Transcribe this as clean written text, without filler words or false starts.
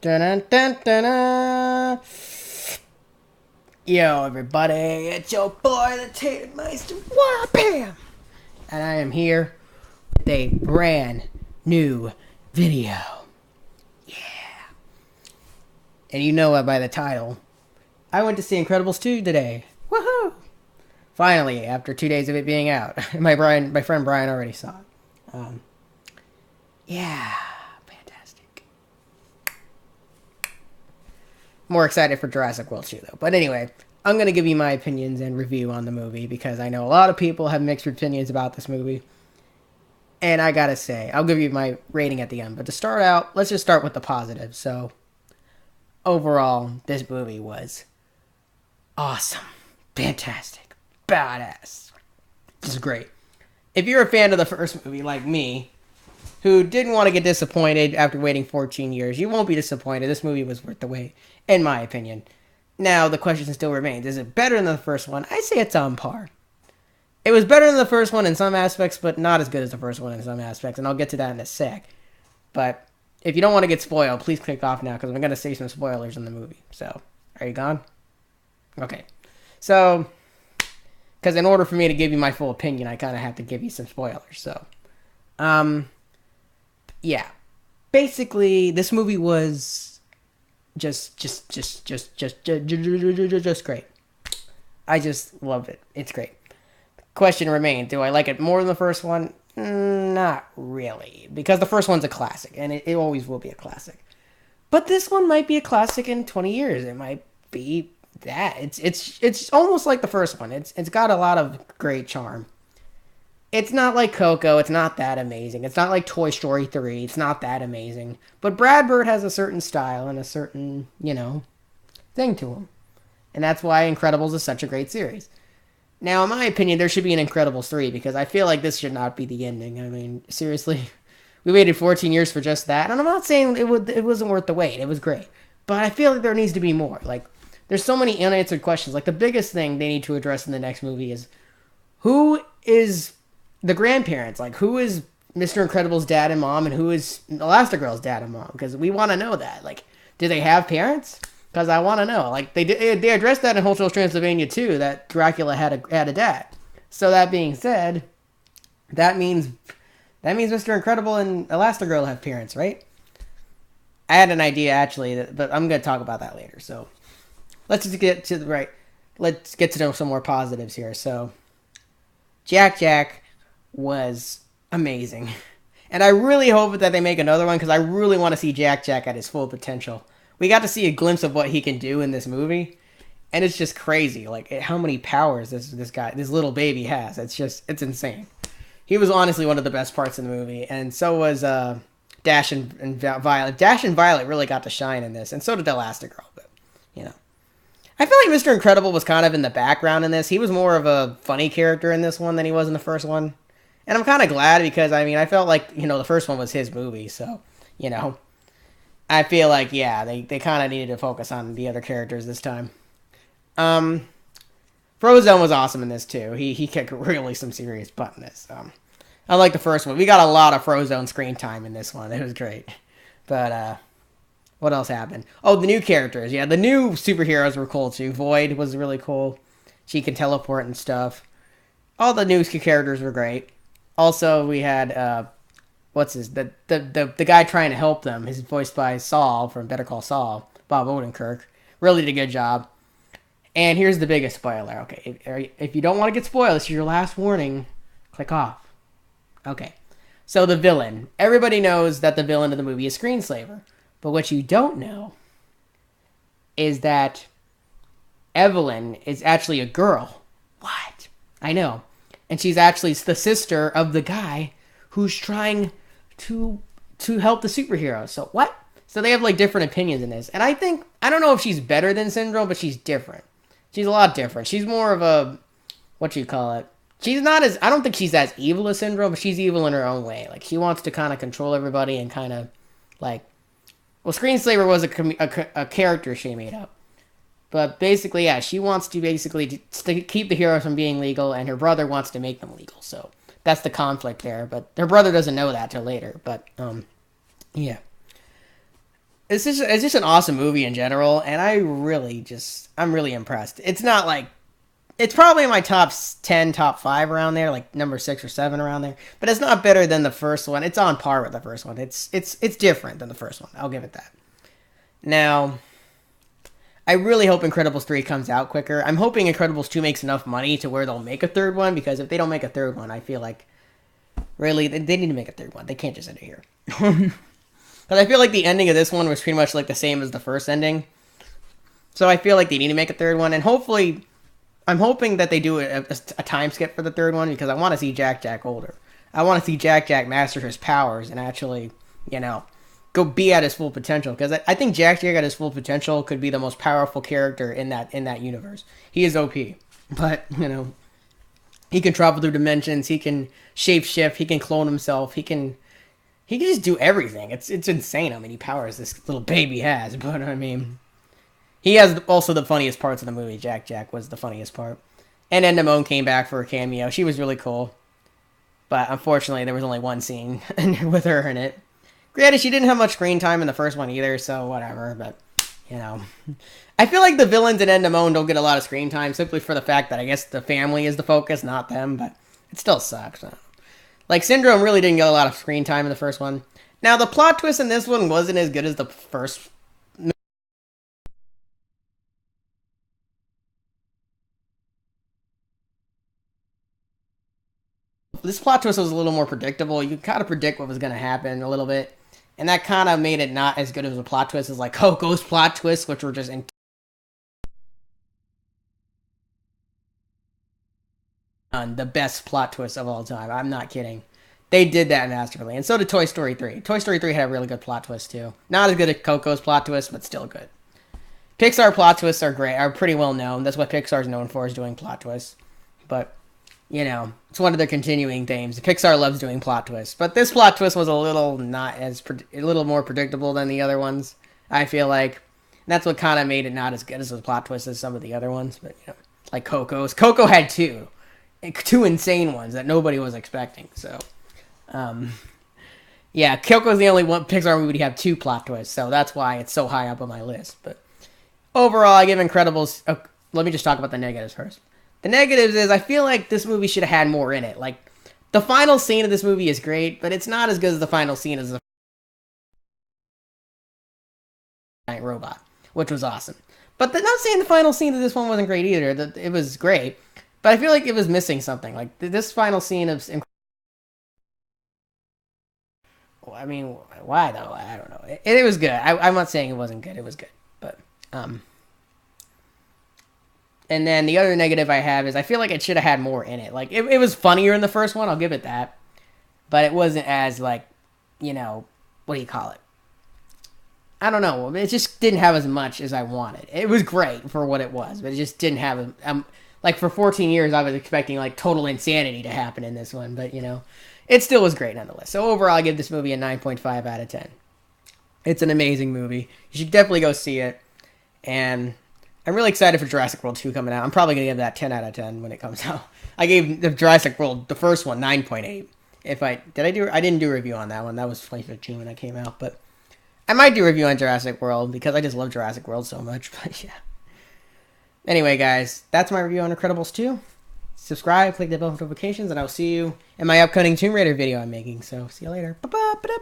Dun, dun, dun, dun. Yo, everybody, it's your boy, the Tatum Meister. Bam! And I am here with a brand new video. And you know it by the title. I went to see Incredibles 2 today. Woohoo! Finally, after 2 days of it being out. My friend Brian already saw it. Yeah, fantastic. More excited for Jurassic World 2 though. But anyway, I'm going to give you my opinions and review on the movie because I know a lot of people have mixed opinions about this movie. And I gotta say, I'll give you my rating at the end. But to start out, let's just start with the positives. So, overall, this movie was awesome, fantastic, badass. Just great. If you're a fan of the first movie like me, who didn't want to get disappointed after waiting 14 years, you won't be disappointed. This movie was worth the wait, in my opinion. Now, the question still remains, is it better than the first one? I say it's on par. It was better than the first one in some aspects, but not as good as the first one in some aspects, and I'll get to that in a sec. But if you don't want to get spoiled, please click off now, because I'm going to say some spoilers in the movie. So, are you gone? Okay. So, because in order for me to give you my full opinion, I kind of have to give you some spoilers. So, yeah. Basically, this movie was just great. I just loved it. It's great. Question remains, do I like it more than the first one? Not really, because the first one's a classic, and it always will be a classic. But this one might be a classic in 20 years. It might be that. It's almost like the first one. It's got a lot of great charm. It's not like Coco. It's not that amazing. It's not like Toy Story 3. It's not that amazing. But Brad Bird has a certain style and a certain, thing to him. And that's why Incredibles is such a great series. Now, in my opinion, there should be an Incredibles 3 because I feel like this should not be the ending. I mean, seriously, we waited 14 years for just that. And I'm not saying it wasn't worth the wait. It was great. But I feel like there needs to be more. Like, there's so many unanswered questions. Like, the biggest thing they need to address in the next movie is who is the grandparents? Like, who is Mr. Incredible's dad and mom, and who is Elastigirl's dad and mom? Because we want to know that. Like, do they have parents? Because I want to know. Like, they addressed that in Hotel Transylvania too, that Dracula had a dad. So that being said, that means Mr. Incredible and Elastigirl have parents, right? I had an idea actually, but I'm going to talk about that later. So let's just get to the right. Let's get to know some more positives here. So Jack was amazing. And I really hope that they make another one because I really want to see Jack at his full potential. We got to see a glimpse of what he can do in this movie, and it's just crazy. Like how many powers this little baby has. It's insane. He was honestly one of the best parts of the movie, and so was Dash and Violet. Dash and Violet really got to shine in this, and so did Elastigirl. But I feel like Mr. Incredible was kind of in the background in this. He was more of a funny character in this one than he was in the first one, and I'm kind of glad because I felt like the first one was his movie, so I feel like, they kind of needed to focus on the other characters this time. Frozone was awesome in this, too. He kicked really some serious butt in this. Unlike the first one, we got a lot of Frozone screen time in this one. It was great. But, what else happened? Oh, the new characters. Yeah, the new superheroes were cool, too. Void was really cool. She can teleport and stuff. All the new characters were great. Also, we had, the guy trying to help them. He's voiced by Saul from Better Call Saul, Bob Odenkirk. Really did a good job. And here's the biggest spoiler. Okay, if you don't want to get spoiled, this is your last warning. Click off. Okay, so the villain. Everybody knows that the villain of the movie is Screenslaver. But what you don't know is that Evelyn is actually a girl. What? I know. And she's actually the sister of the guy who's trying to help the superheroes. So what? So they have like different opinions in this. And I don't know if she's better than Syndrome, but she's different. She's a lot different. She's more of a, I don't think she's as evil as Syndrome, but she's evil in her own way. Like she wants to kind of control everybody and kind of Screenslaver was a character she made up. But basically, she wants to keep the heroes from being legal, and her brother wants to make them legal. So that's the conflict there. But her brother doesn't know that till later. But, yeah. it's just an awesome movie in general, and I'm really impressed. It's not like it's probably in my top 10, top 5 around there, like number 6 or 7 around there. But it's not better than the first one. It's on par with the first one. It's different than the first one. I'll give it that. Now, I really hope Incredibles 3 comes out quicker. I'm hoping Incredibles 2 makes enough money to where they'll make a third one, because if they don't make a third one, I feel like really they need to make a third one. They can't just end it here. Because I feel like the ending of this one was pretty much like the same as the first ending. So I feel like they need to make a third one, and hopefully I'm hoping that they do a time skip for the third one, because I want to see Jack Jack older. I want to see Jack Jack master his powers and actually, go be at his full potential. Because I think Jack Jack at his full potential could be the most powerful character in that universe. He is OP, but he can travel through dimensions. He can shapeshift. He can clone himself. He can just do everything. It's insane how many powers this little baby has. But I mean, he has also the funniest parts of the movie. Jack Jack was the funniest part. And Edna Mode came back for a cameo. She was really cool. But unfortunately, there was only one scene with her in it. Granted, she didn't have much screen time in the first one either, so whatever. But, I feel like the villains in Edna Mode don't get a lot of screen time simply for the fact that I guess the family is the focus, not them. But it still sucks. Like, Syndrome really didn't get a lot of screen time in the first one. Now, the plot twist in this one wasn't as good as the first. This plot twist was a little more predictable. You could kind of predict what was going to happen a little bit. And that kind of made it not as good as a plot twist as like Coco's plot twists, which were just the best plot twist of all time. I'm not kidding. They did that masterfully. And so did Toy Story 3. Toy Story 3 had a really good plot twist too. Not as good as Coco's plot twist, but still good. Pixar plot twists are great, are pretty well known. That's what Pixar's known for, is doing plot twists. But, it's one of their continuing themes. Pixar loves doing plot twists. But this plot twist was a little more predictable than the other ones, I feel like. And that's what kind of made it not as good as the plot twist as some of the other ones. But, like Coco's. Coco had two insane ones that nobody was expecting. So, yeah, Coco's the only one Pixar movie to have 2 plot twists. So that's why it's so high up on my list. But overall, I give Incredibles... let me just talk about the negatives first. The negatives is I feel like this movie should have had more in it. Like, the final scene of this movie is great, but it's not as good as the final scene as the giant robot, which was awesome. But not saying the final scene of this one wasn't great either. It was great, but I feel like it was missing something. Like, this final scene of... I mean, why though? I don't know. It was good. I'm not saying it wasn't good. It was good, but And then the other negative I have is I feel like it should have had more in it. Like, it was funnier in the first one, I'll give it that. But it wasn't as, like, what do you call it? I don't know. It just didn't have as much as I wanted. It was great for what it was, but it just didn't have... like, for 14 years, I was expecting, like, total insanity to happen in this one. But, it still was great nonetheless. So overall, I give this movie a 9.5 out of 10. It's an amazing movie. You should definitely go see it. And... I'm really excited for Jurassic World 2 coming out. I'm probably going to give that 10 out of 10 when it comes out. I gave the Jurassic World, the first one, 9.8. I didn't do a review on that one. That was 2015 when that came out. But I might do a review on Jurassic World because I just love Jurassic World so much. But yeah. Anyway, guys, that's my review on Incredibles 2. Subscribe, click the bell for notifications, and I'll see you in my upcoming Tomb Raider video I'm making. So, see you later. Bye-bye.